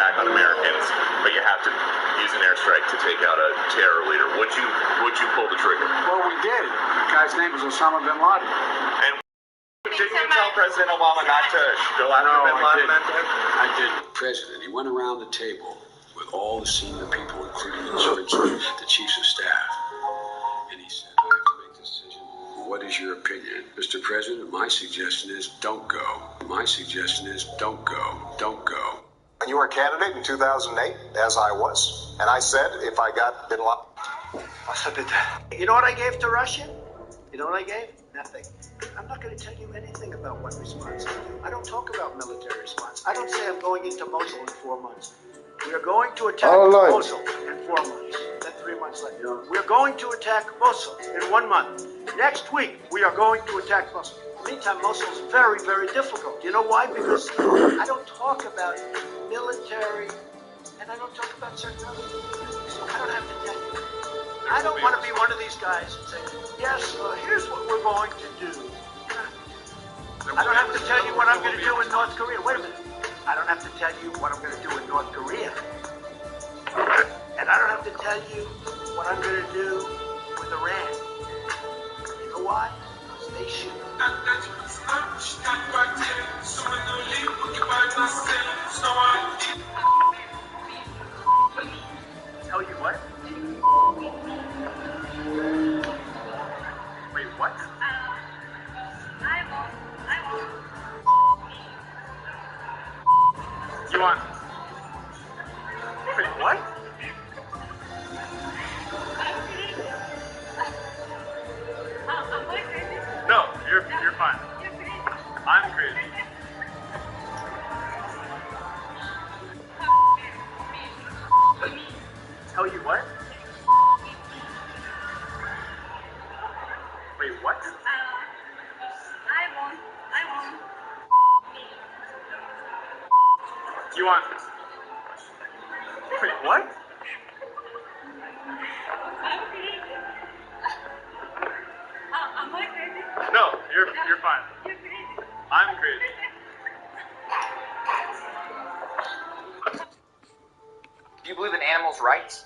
attack on Americans, but you have to use an airstrike to take out a terror leader. Would you pull the trigger? Well, we did. The guy's name was Osama bin Laden. And didn't you tell President Obama not to go after bin Laden that day? I didn't. President, he went around the table with all the senior people, including the chiefs of staff, and he said, I have to make this decision. What is your opinion? Mr. President, my suggestion is don't go. My suggestion is don't go. Don't go. And you were a candidate in 2008, as I was, and I said if I got bin Laden. You know what I gave to Russia? You know what I gave? Nothing. I'm not going to tell you anything about what response I do. I don't talk about military response. I don't say I'm going into Mosul in 4 months. We are going to attack Mosul in 4 months. Then 3 months later. We are going to attack Mosul in 1 month. Next week, we are going to attack Mosul. Meantime, Mosul is very, very difficult. You know why? Because I don't talk about military, and I don't talk about certain other things. So I don't have to tell you. I don't want to be one of these guys and say, yes, here's what we're going to do. I don't have to tell you what I'm going to do in North Korea. Wait a minute. I don't have to tell you what I'm going to do in North Korea. And I don't have to tell you what I'm going to do with Iran. You know why? Because they shoot. Tell you what? Wait, what? You want? Wait, what? No, you're fine. I'm crazy. Tell you what? Wait, what? You want? Wait, what? No, you're fine. I'm crazy. Do you believe in animals' rights?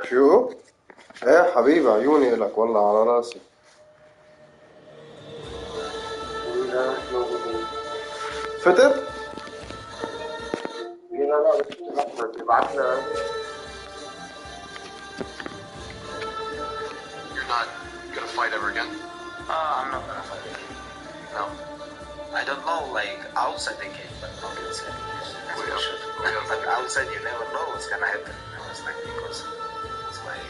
شو؟ ايه حبيبي عيوني لك والله على راسي. فتت؟ You're not gonna fight ever again? I'm not gonna fight again. No. I don't know, like, outside the game, but not inside the game. But outside you never know what's gonna happen. It's like, because it's like,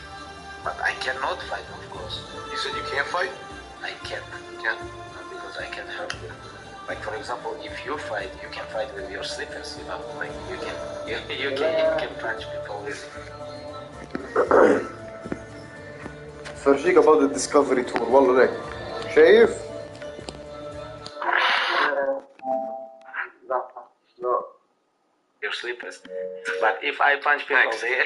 but I cannot fight, of course. You said you can't fight? I can't. Can't? Because I can help you. Like, for example, if you fight, you can fight with your slippers, you know, like you can punch people with it. فرجيك about the discovery tour والله ليك شايف؟ Your slippers. But if I punch people there,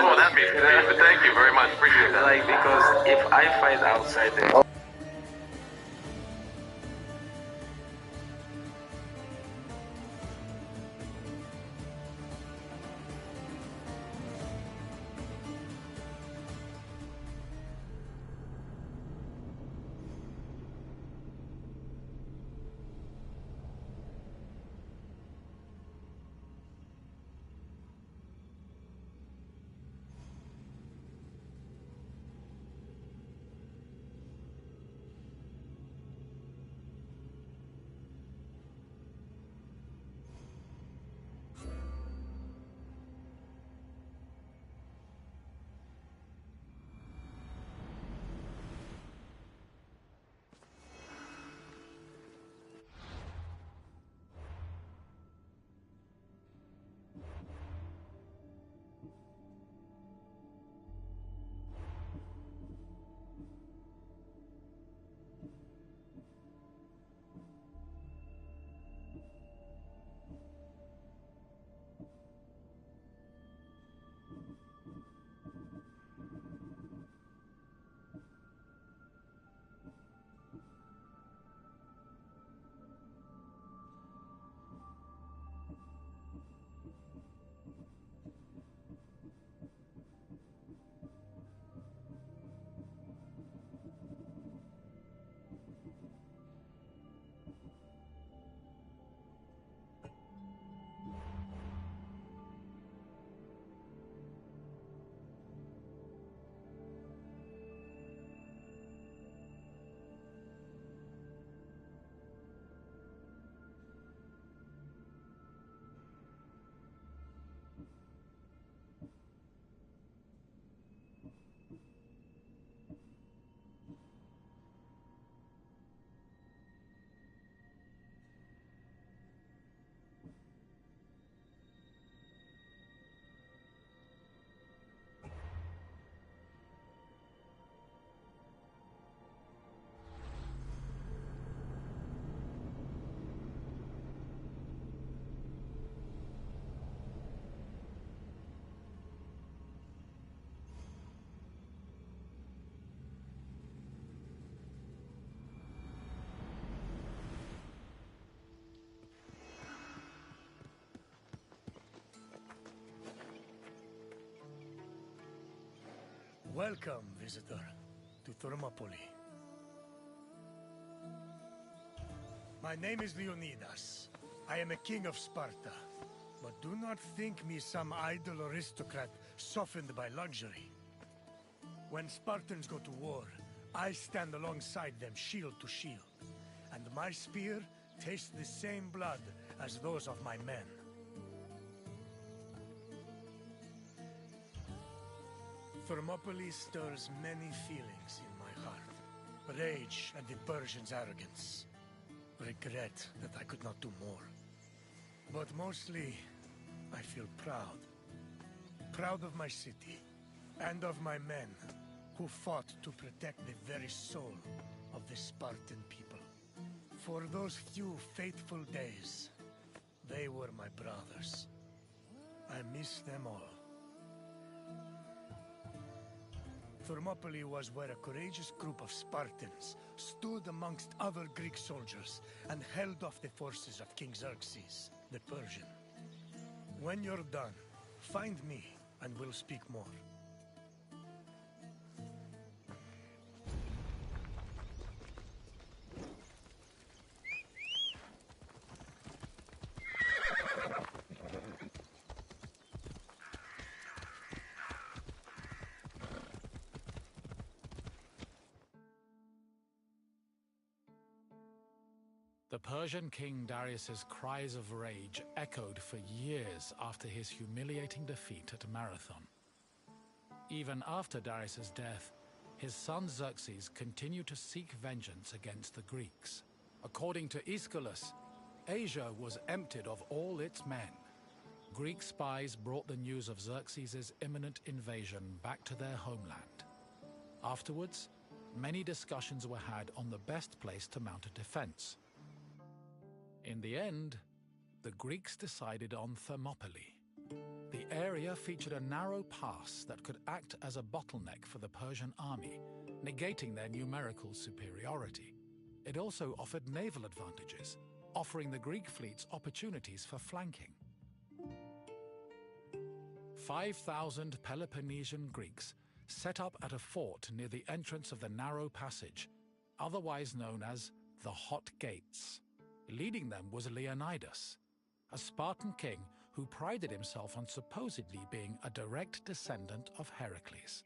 Oh, that'd be great. Thank you very much. Appreciate that. like, because if I fight outside the Welcome, visitor, to Thermopylae. My name is Leonidas. I am a king of Sparta. But do not think me some idle aristocrat softened by luxury. When Spartans go to war, I stand alongside them shield to shield. And my spear tastes the same blood as those of my men. Thermopylae stirs many feelings in my heart. Rage at the Persians' arrogance. Regret that I could not do more. But mostly, I feel proud. Proud of my city, and of my men, who fought to protect the very soul of the Spartan people. For those few fateful days, they were my brothers. I miss them all. Thermopylae was where a courageous group of Spartans stood amongst other Greek soldiers and held off the forces of King Xerxes, the Persian. When you're done, find me and we'll speak more. The Persian king Darius's cries of rage echoed for years after his humiliating defeat at Marathon. Even after Darius's death, his son Xerxes continued to seek vengeance against the Greeks. According to Aeschylus, Asia was emptied of all its men. Greek spies brought the news of Xerxes' imminent invasion back to their homeland. Afterwards, many discussions were had on the best place to mount a defense. In the end, the Greeks decided on Thermopylae. The area featured a narrow pass that could act as a bottleneck for the Persian army, negating their numerical superiority. It also offered naval advantages, offering the Greek fleets opportunities for flanking. 5,000 Peloponnesian Greeks set up at a fort near the entrance of the narrow passage, otherwise known as the Hot Gates. Leading them was Leonidas, a Spartan king who prided himself on supposedly being a direct descendant of Heracles.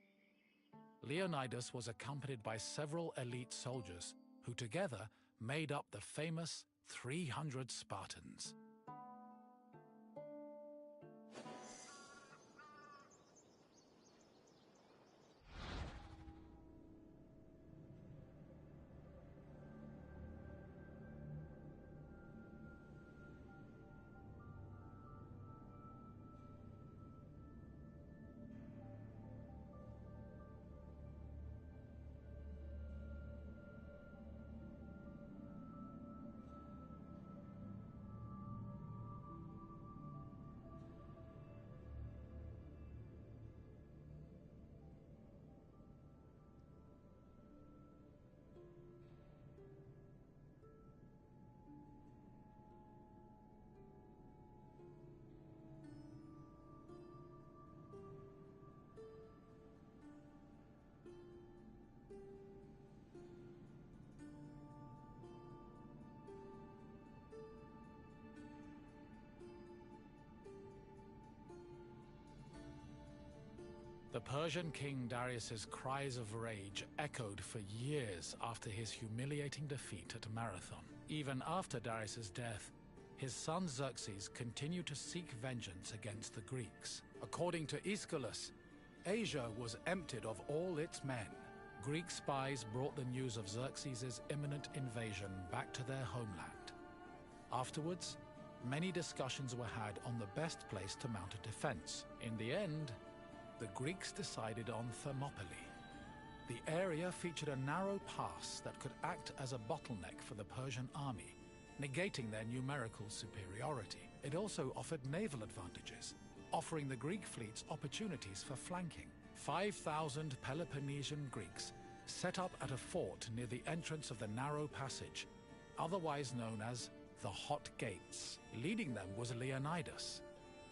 Leonidas was accompanied by several elite soldiers who together made up the famous 300 Spartans. The Persian king Darius's cries of rage echoed for years after his humiliating defeat at Marathon. Even after Darius's death, his son Xerxes continued to seek vengeance against the Greeks. According to Aeschylus, Asia was emptied of all its men. Greek spies brought the news of Xerxes' imminent invasion back to their homeland. Afterwards, many discussions were had on the best place to mount a defense. In the end, the Greeks decided on Thermopylae. The area featured a narrow pass that could act as a bottleneck for the Persian army, negating their numerical superiority. It also offered naval advantages, offering the Greek fleets opportunities for flanking. 5,000 Peloponnesian Greeks set up at a fort near the entrance of the narrow passage, otherwise known as the Hot Gates. Leading them was Leonidas,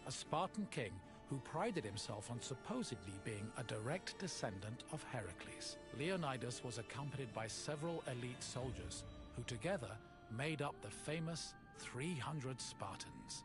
a Spartan king who who prided himself on supposedly being a direct descendant of Heracles. Leonidas was accompanied by several elite soldiers, who together made up the famous 300 Spartans.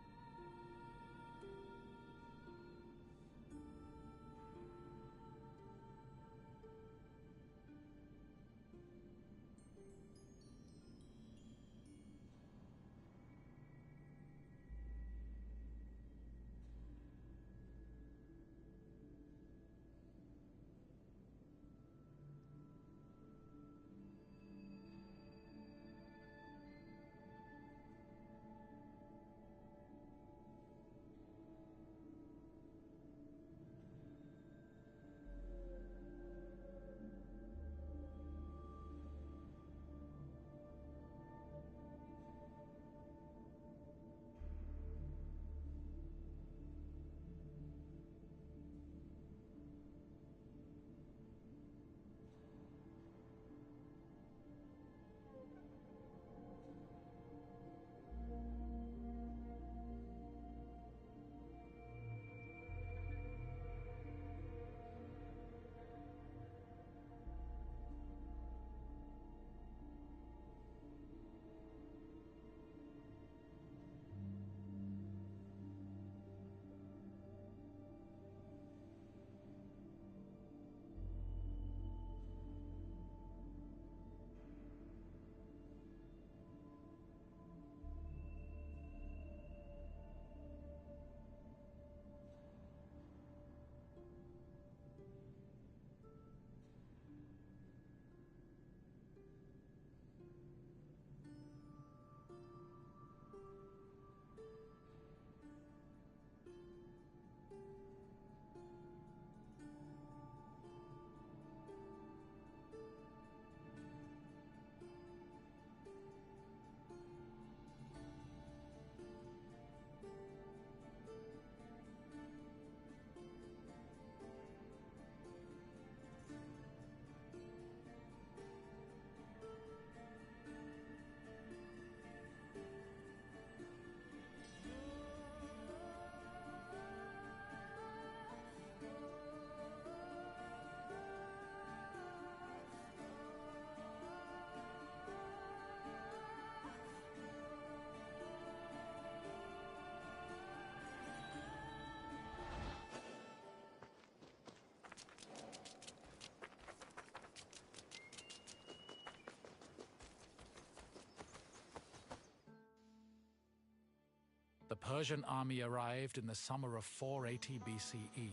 The Persian army arrived in the summer of 480 BCE,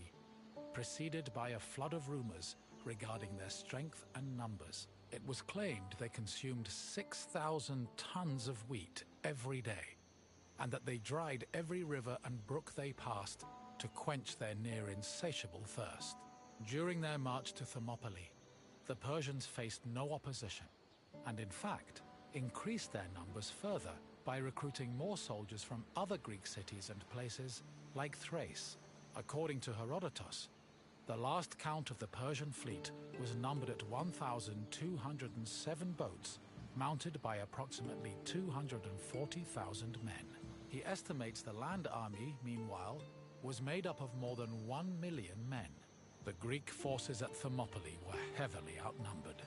preceded by a flood of rumors regarding their strength and numbers. It was claimed they consumed 6,000 tons of wheat every day, and that they dried every river and brook they passed to quench their near insatiable thirst. During their march to Thermopylae, the Persians faced no opposition, and in fact, increased their numbers further by recruiting more soldiers from other Greek cities and places like Thrace. According to Herodotus, the last count of the Persian fleet was numbered at 1,207 boats, mounted by approximately 240,000 men. He estimates the land army, meanwhile, was made up of more than 1 million men. The Greek forces at Thermopylae were heavily outnumbered.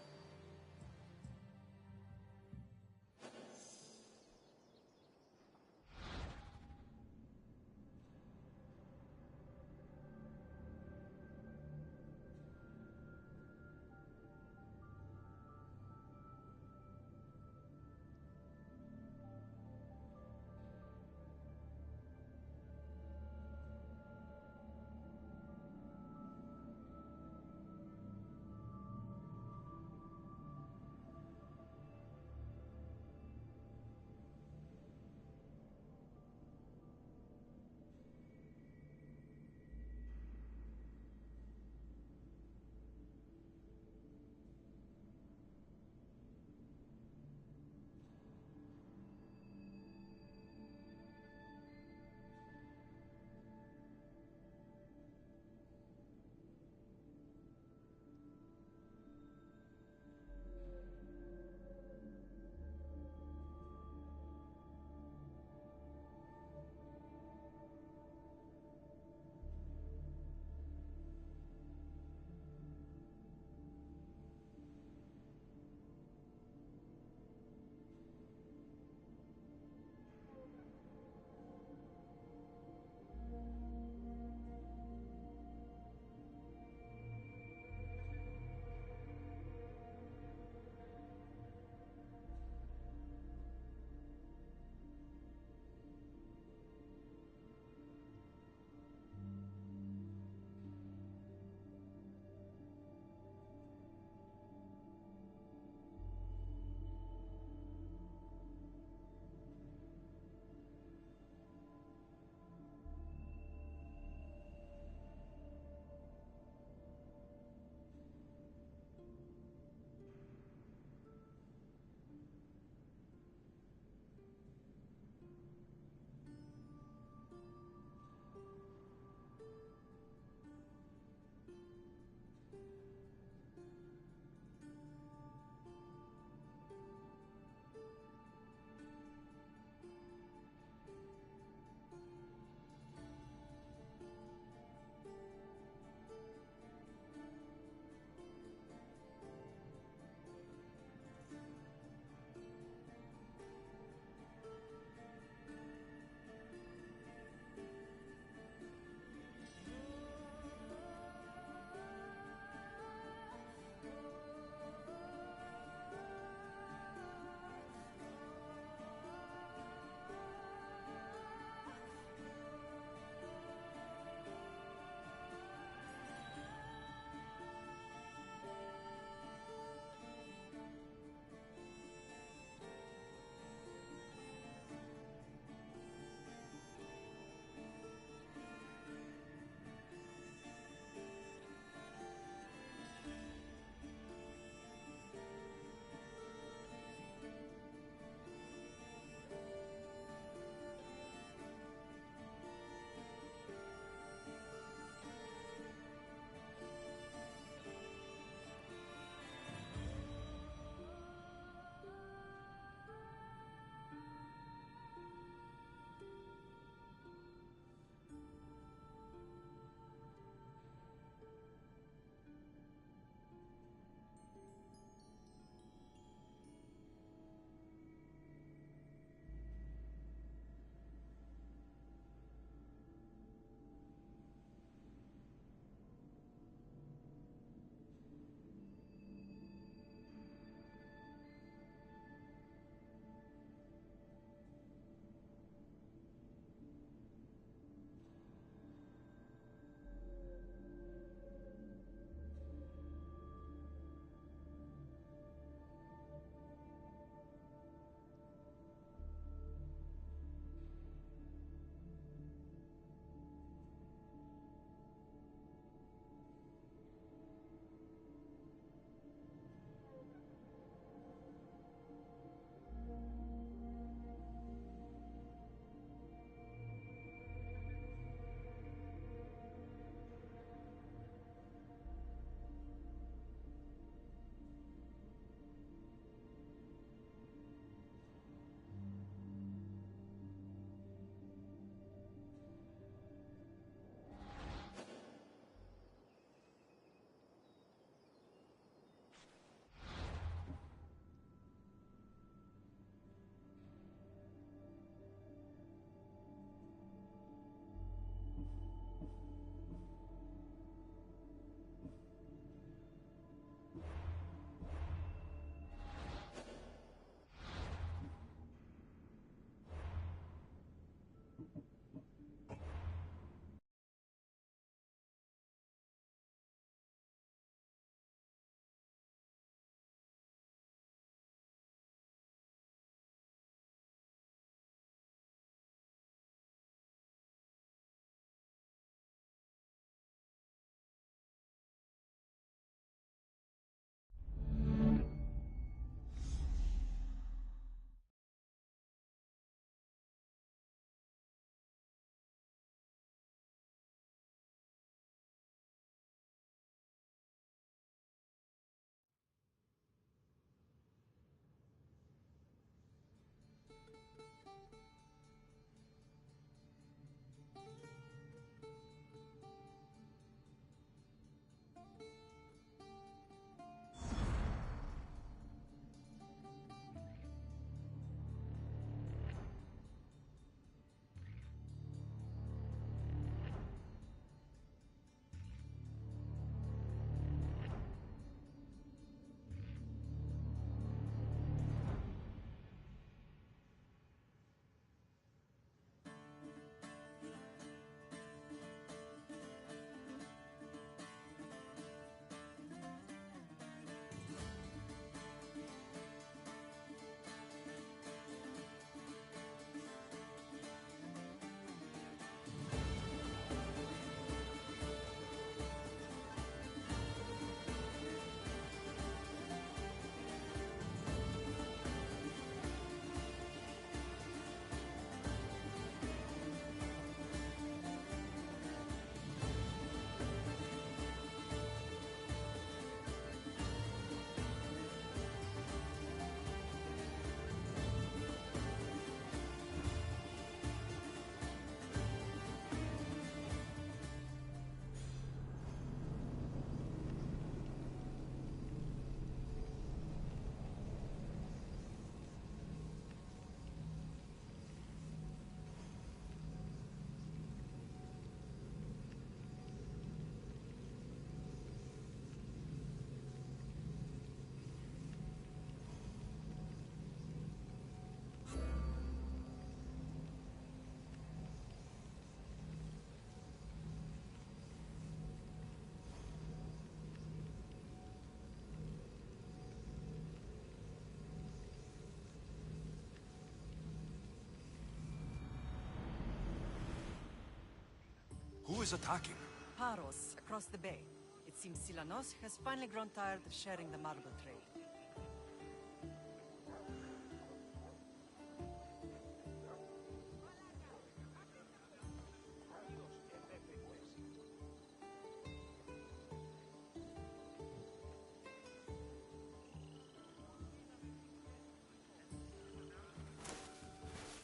is attacking? Paros, across the bay. It seems Silanos has finally grown tired of sharing the marble trade.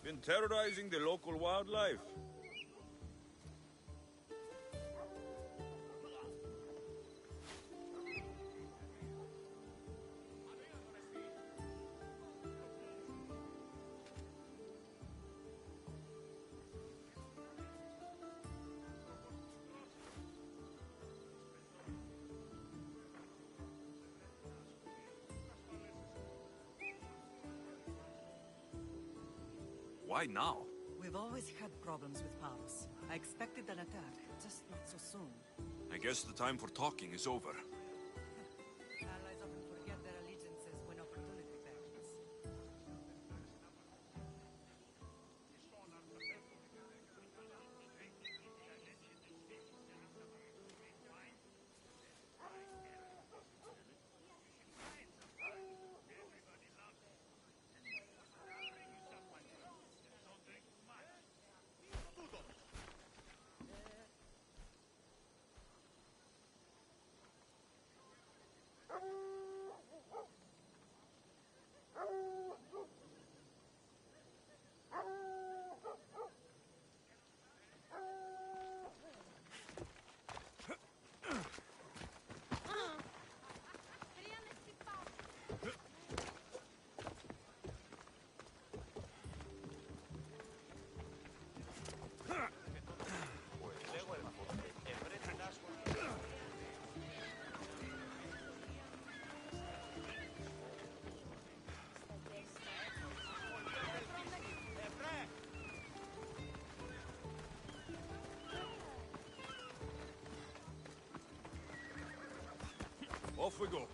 Been terrorizing the local wildlife. Why now? We've always had problems with Paros. I expected an attack, just not so soon. I guess the time for talking is over. Allies often forget their allegiances when opportunity beckons. Off we go.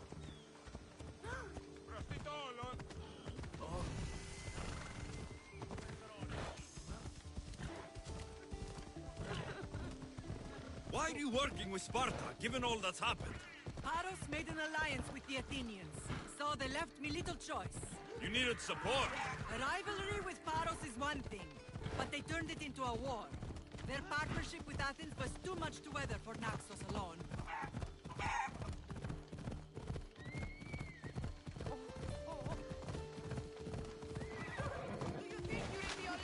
Why are you working with Sparta, given all that's happened? Paros made an alliance with the Athenians, so they left me little choice. You needed support. A rivalry with Paros is one thing, but they turned it into a war. Their partnership with Athens was too much to weather for Naxos alone. Do you think you'll be all in?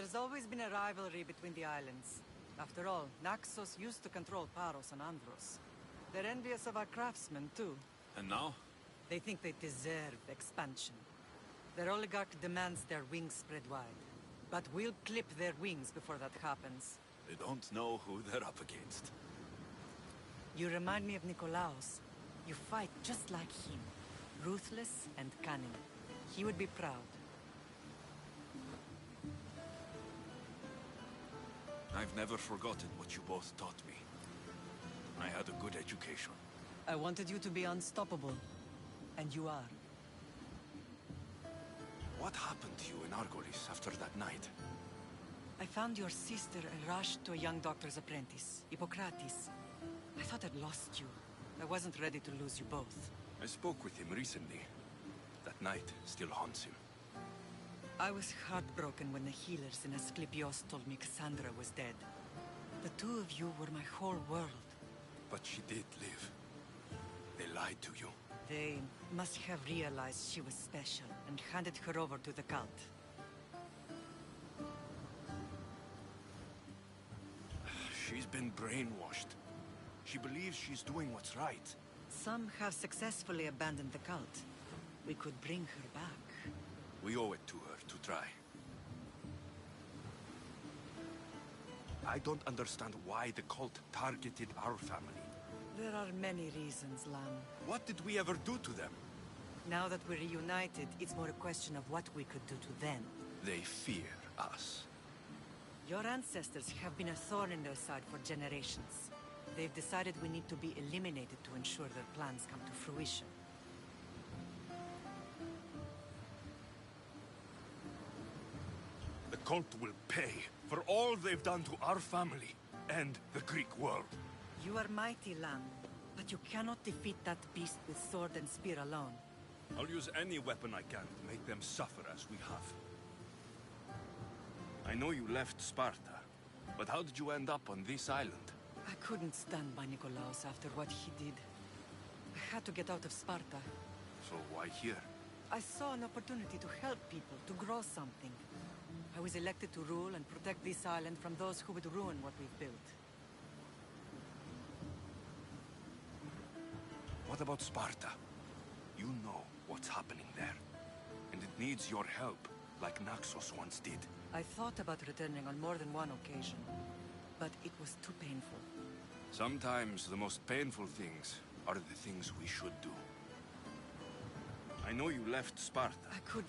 There's always been a rivalry between the islands. After all, Naxos used to control Paros and Andros. They're envious of our craftsmen, too. And now? They think they deserve expansion. Their oligarch demands their wings spread wide. But we'll clip their wings before that happens. They don't know who they're up against. You remind me of Nikolaos. You fight just like him. Ruthless and cunning. He would be proud. I've never forgotten what you both taught me. I had a good education. I wanted you to be unstoppable. And you are. What happened to you in Argolis after that night? I found your sister and rushed to a young doctor's apprentice, Hippocrates. I thought I'd lost you. I wasn't ready to lose you both. I spoke with him recently. That night still haunts him. I was heartbroken when the healers in Asclepios told me Cassandra was dead. The two of you were my whole world. But she did live. They lied to you. They must have realized she was special and handed her over to the cult. She's been brainwashed. She believes she's doing what's right. Some have successfully abandoned the cult. We could bring her back. We owe it to her to try. I don't understand why the cult targeted our family. There are many reasons, Lam. What did we ever do to them? Now that we're reunited, it's more a question of what we could do to them. They fear us. Your ancestors have been a thorn in their side for generations. They've decided we need to be eliminated to ensure their plans come to fruition. The cult will pay for all they've done to our family and the Greek world. You are mighty, Lam, but you cannot defeat that beast with sword and spear alone. I'll use any weapon I can to make them suffer as we have. I know you left Sparta, but how did you end up on this island? I couldn't stand by Nikolaos after what he did. I had to get out of Sparta. So why here? I saw an opportunity to help people, to grow something. I was elected to rule and protect this island from those who would ruin what we've built. What about Sparta? You know what's happening there. And it needs your help, like Naxos once did. I thought about returning on more than one occasion, but it was too painful. Sometimes the most painful things are the things we should do. I know you left Sparta.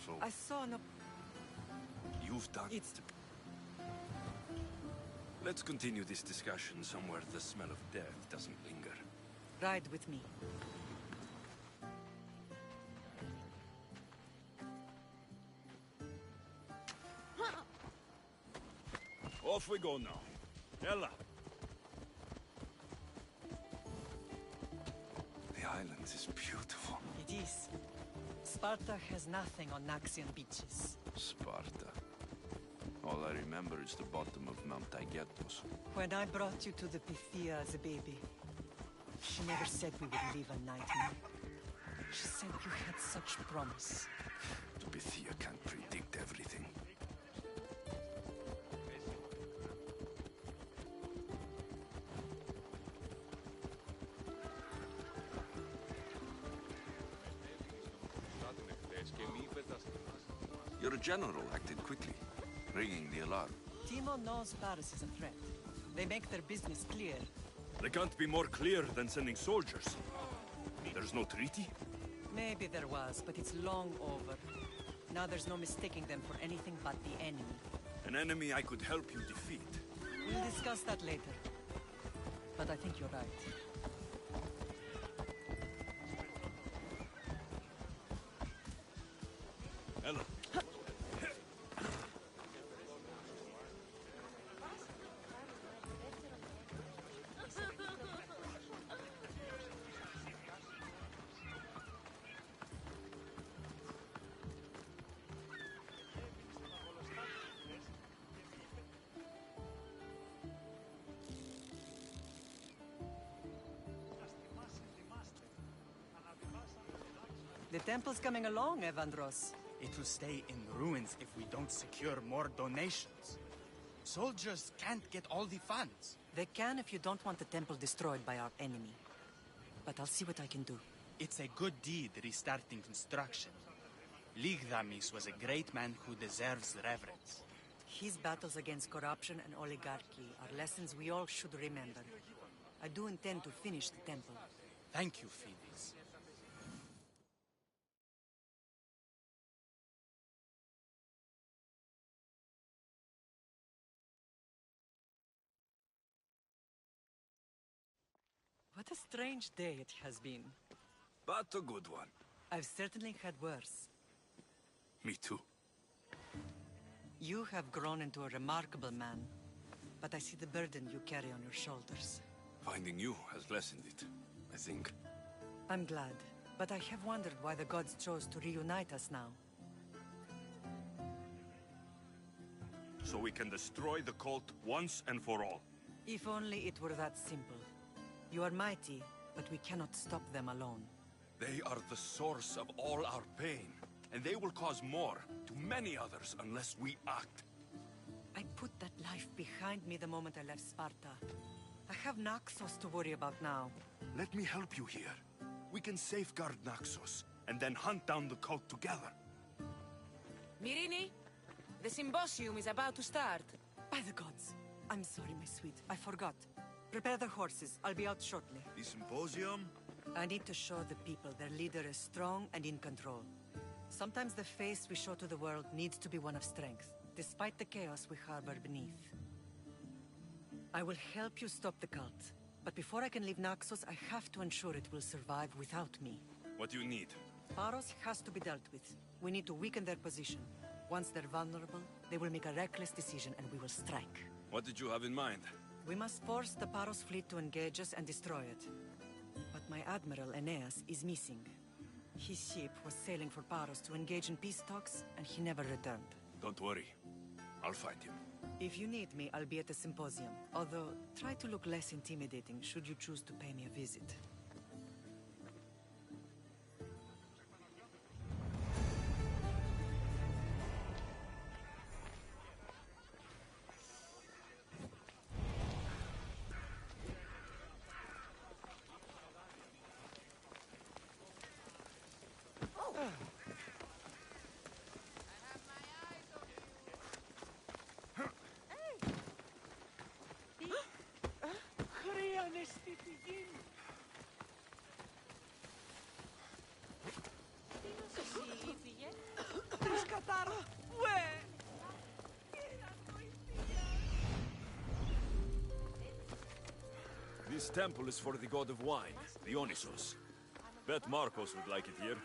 So I saw no... You've done... Let's continue this discussion somewhere the smell of death doesn't linger. Ride with me. Off we go now. Ella! The island is beautiful. It is. Sparta has nothing on Naxian beaches. Sparta. All I remember is the bottom of Mount Taygetos. When I brought you to the Pythia as a baby, she never said we would live a nightmare. She said you had such promise. The Pythia can't predict everything. Your general acted quickly, ringing the alarm. Timo knows Paris is a threat. They make their business clear. They can't be more clear than sending soldiers. There's no treaty? Maybe there was, but it's long over. Now there's no mistaking them for anything but the enemy. An enemy I could help you defeat. We'll discuss that later. But I think you're right. Ella. The temple's coming along, Evandros. It will stay in ruins if we don't secure more donations. Soldiers can't get all the funds. They can if you don't want the temple destroyed by our enemy. But I'll see what I can do. It's a good deed restarting construction. Ligdamis was a great man who deserves reverence. His battles against corruption and oligarchy are lessons we all should remember. I do intend to finish the temple. Thank you, Phoebes. What a strange day it has been. But a good one. I've certainly had worse. Me too. You have grown into a remarkable man, but I see the burden you carry on your shoulders. Finding you has lessened it, I think. I'm glad, but I have wondered why the gods chose to reunite us now. So we can destroy the cult once and for all. If only it were that simple. You are mighty, but we cannot stop them alone. They are the source of all our pain, and they will cause more to many others unless we act. I put that life behind me the moment I left Sparta. I have Naxos to worry about now. Let me help you here. We can safeguard Naxos, and then hunt down the cult together. Myrrine, the symposium is about to start. By the gods. I'm sorry, my sweet. I forgot. Prepare the horses. I'll be out shortly. The symposium? I need to show the people their leader is strong and in control. Sometimes the face we show to the world needs to be one of strength, despite the chaos we harbor beneath. I will help you stop the cult, but before I can leave Naxos, I have to ensure it will survive without me. What do you need? Paros has to be dealt with. We need to weaken their position. Once they're vulnerable, they will make a reckless decision and we will strike. What did you have in mind? We must force the Paros fleet to engage us and destroy it. But my admiral, Aeneas, is missing. His ship was sailing for Paros to engage in peace talks, and he never returned. Don't worry. I'll find him. If you need me, I'll be at the symposium. Although, try to look less intimidating should you choose to pay me a visit. This temple is for the god of wine, Dionysos. Bet Marcos would like it here.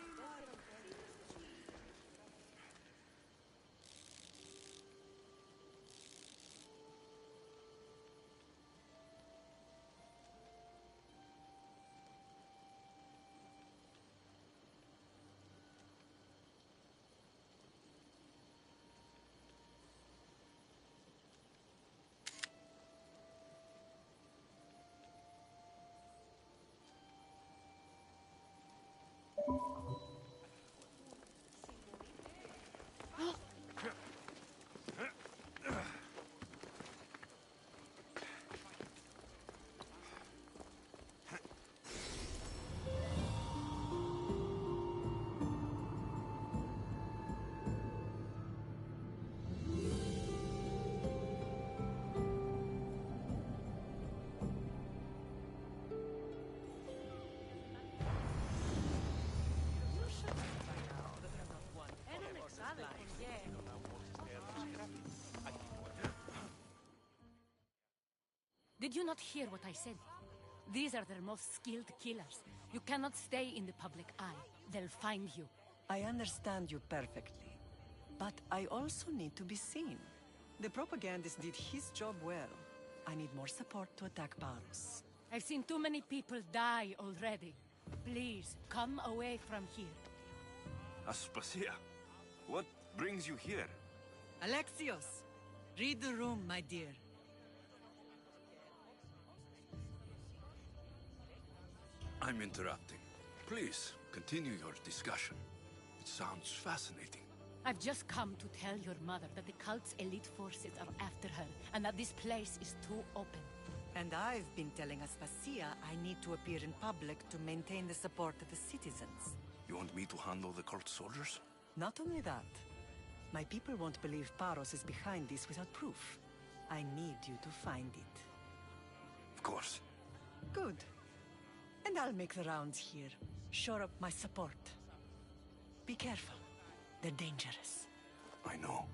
Did you not hear what I said? These are their most skilled killers. You cannot stay in the public eye. They'll find you. I understand you perfectly. But I also need to be seen. The propagandist did his job well. I need more support to attack Paros. I've seen too many people die already. Please, come away from here. Aspasia, what brings you here? Alexios! Read the room, my dear. I'm interrupting. Please, continue your discussion. It sounds fascinating. I've just come to tell your mother that the cult's elite forces are after her, and that this place is too open. And I've been telling Aspasia I need to appear in public to maintain the support of the citizens. You want me to handle the cult soldiers? Not only that, my people won't believe Paros is behind this without proof. I need you to find it. Of course. Good. And I'll make the rounds here. Shore up my support. Be careful. They're dangerous. I know.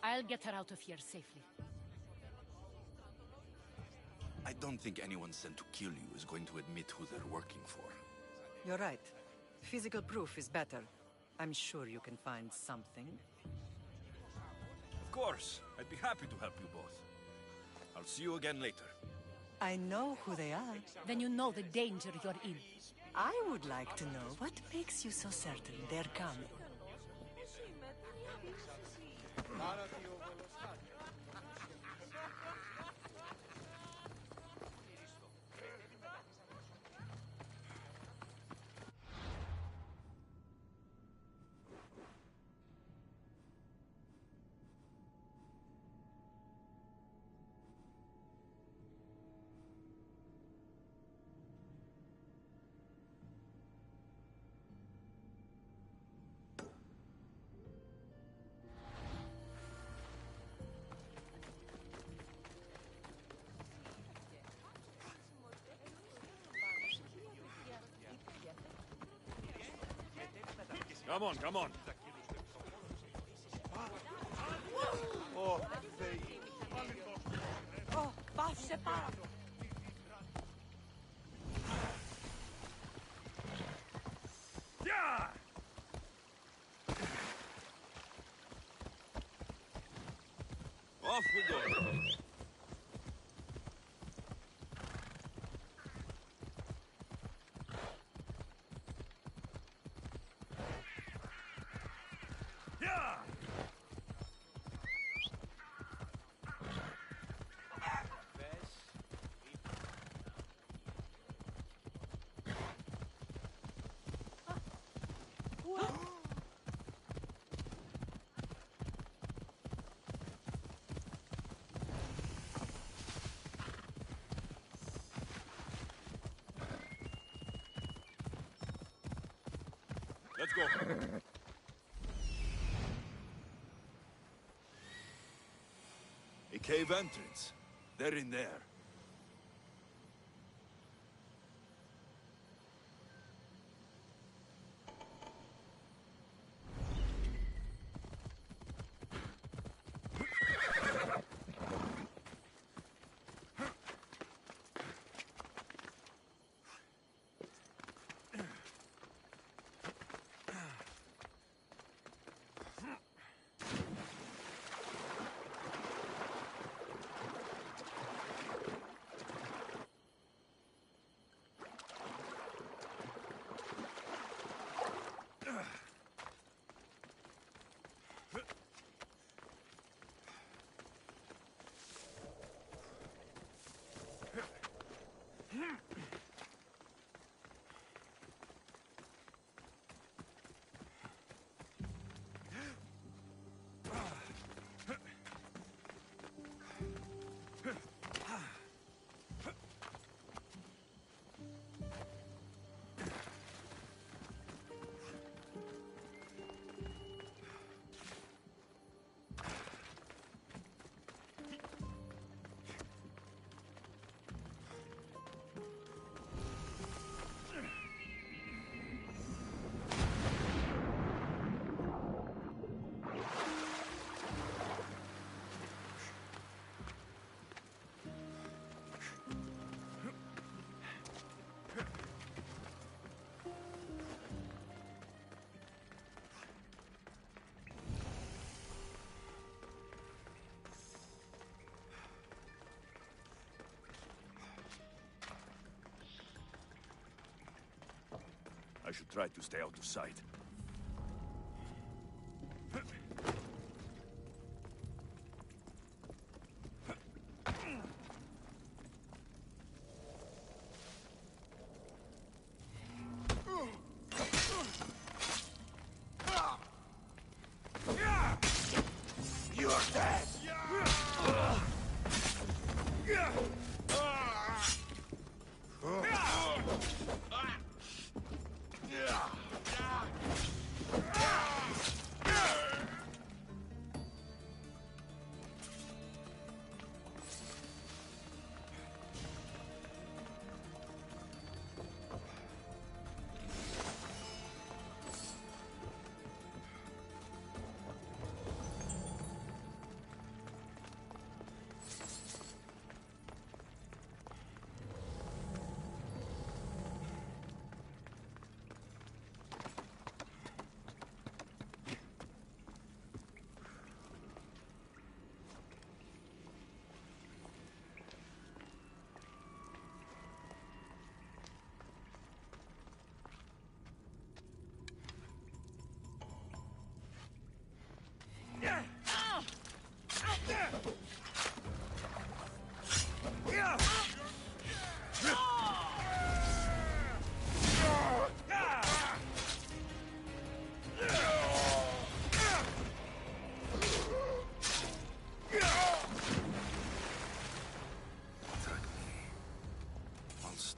I'll get her out of here safely. I don't think anyone sent to kill you is going to admit who they're working for. You're right. Physical proof is better. I'm sure you can find something. Of course. I'd be happy to help you both. I'll see you again later. I know who they are. Then you know the danger you're in. I would like to know what makes you so certain they're coming. Come on, come on. Oh, va separato. Yeah! Off we go. Let's go. A cave entrance. They're in there. I should try to stay out of sight.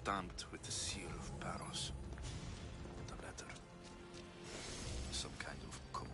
stamped with the seal of Paros. The letter. Some kind of code.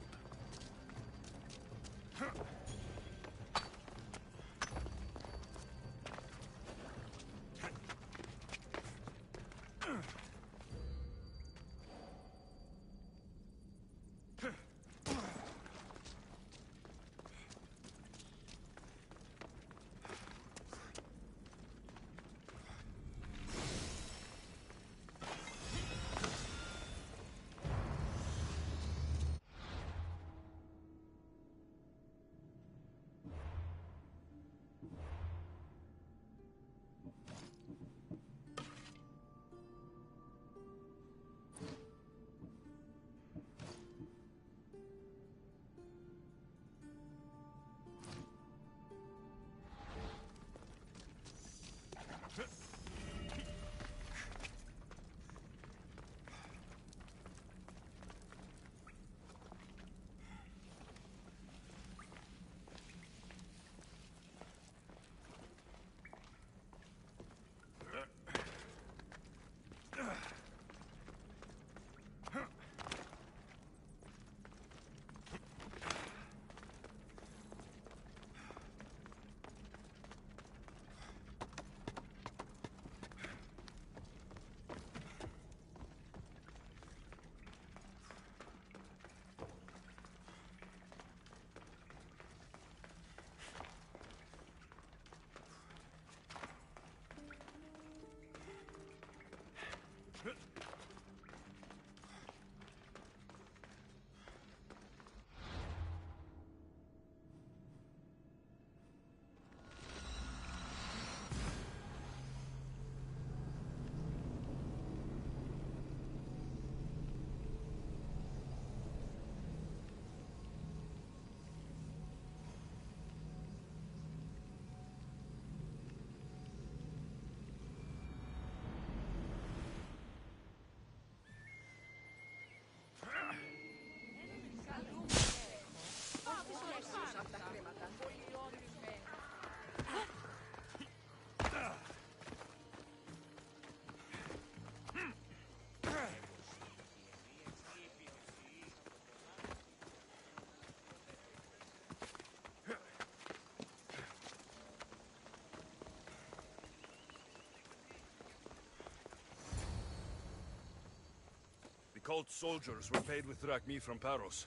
The cult soldiers were paid with drachmi from Paros.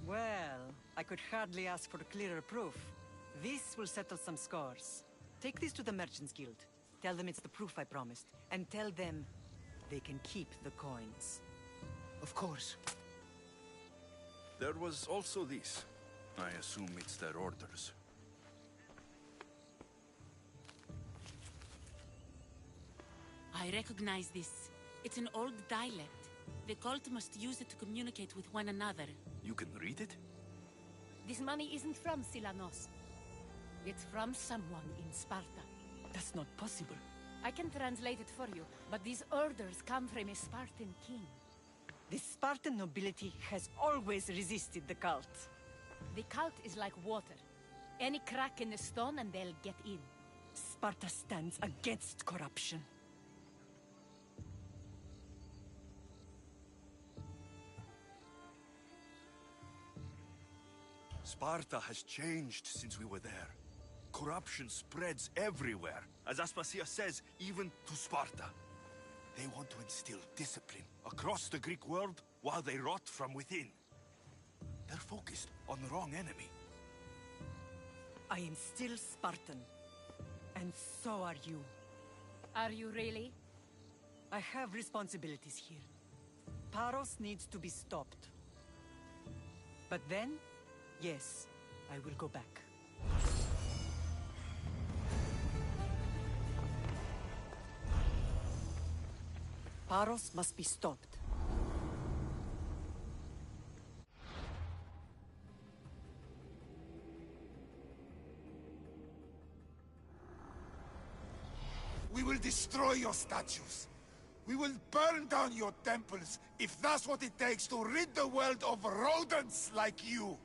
Well, I could hardly ask for clearer proof. This will settle some scores. Take this to the Merchants Guild. Tell them it's the proof I promised. And tell them they can keep the coins. Of course. There was also this. I assume it's their orders. I recognize this. It's an old dialect. The cult must use it to communicate with one another. You can read it? This money isn't from Silanos. It's from someone in Sparta. That's not possible. I can translate it for you, but these orders come from a Spartan king. The Spartan nobility has always resisted the cult. The cult is like water. Any crack in the stone and they'll get in. Sparta stands against corruption. Sparta has changed since we were there. Corruption spreads everywhere. As Aspasia says, even to Sparta. They want to instill discipline across the Greek world while they rot from within. They're focused on the wrong enemy. I am still Spartan. And so are you. Are you really? I have responsibilities here. Paros needs to be stopped. But then, yes, I will go back. Paros must be stopped. We will destroy your statues. We will burn down your temples if that's what it takes to rid the world of rodents like you.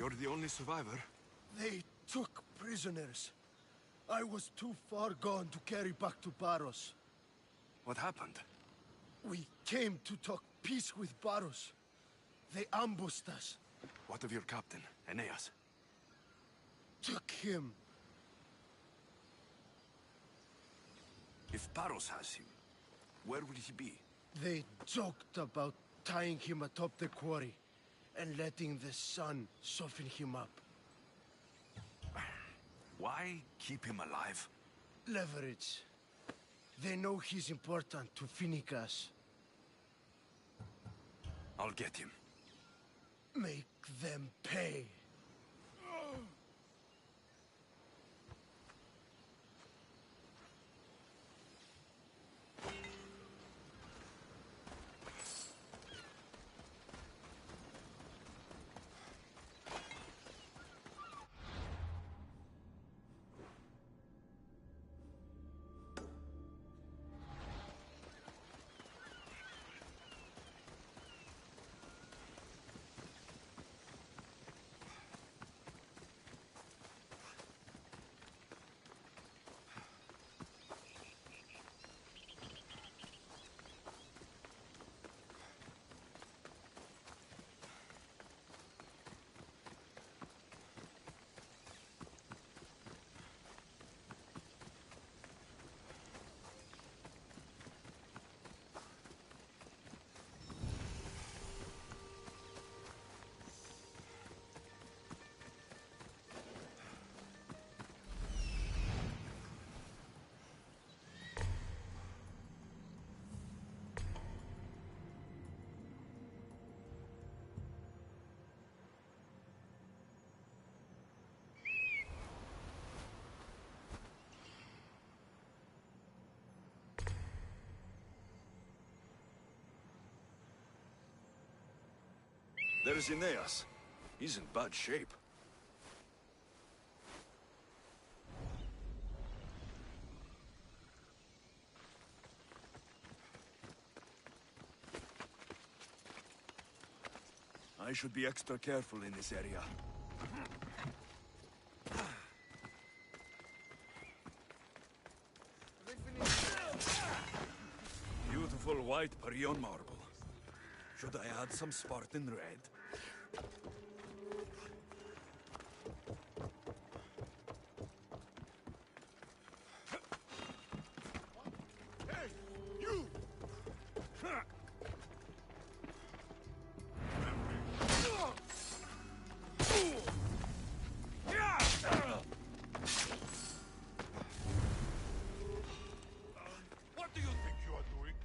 You're the only survivor? They took prisoners. I was too far gone to carry back to Baros. What happened? We came to talk peace with Baros. They ambushed us. What of your captain, Aeneas? Took him. If Paros has him, where will he be? They joked about tying him atop the quarry and letting the sun soften him up. Why keep him alive? Leverage. They know he's important to Finicas. I'll get him. Make them pay. There's Aeneas. He's in bad shape. I should be extra careful in this area. Beautiful white Parion marble. Should I add some Spartan red? Hey, you! What do you think you are doing?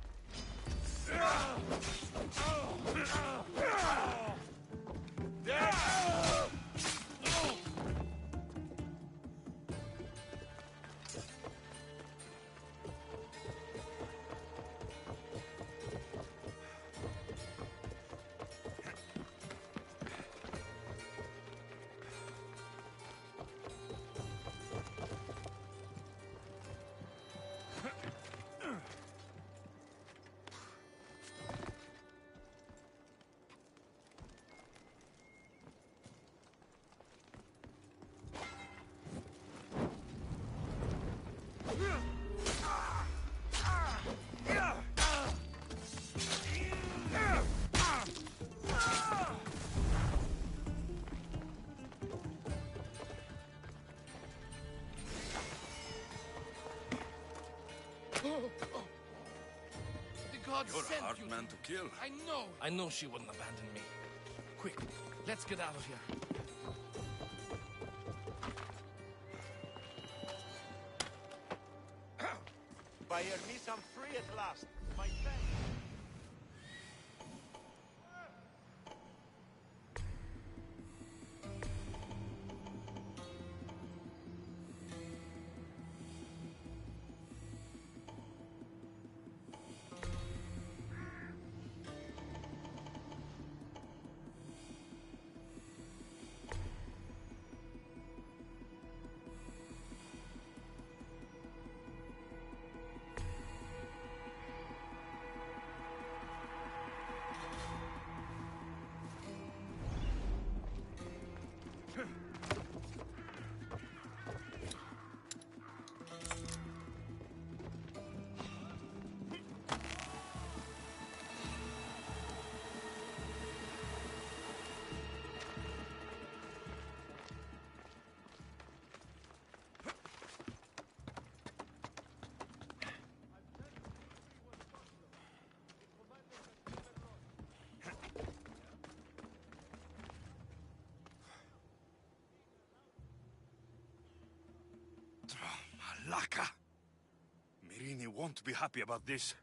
The gods You're a sent hard you man to kill. I know she wouldn't abandon me. Quick, let's get out of here. By Hermes, I'm free at last. My thanks. Laka. Mirini won't be happy about this.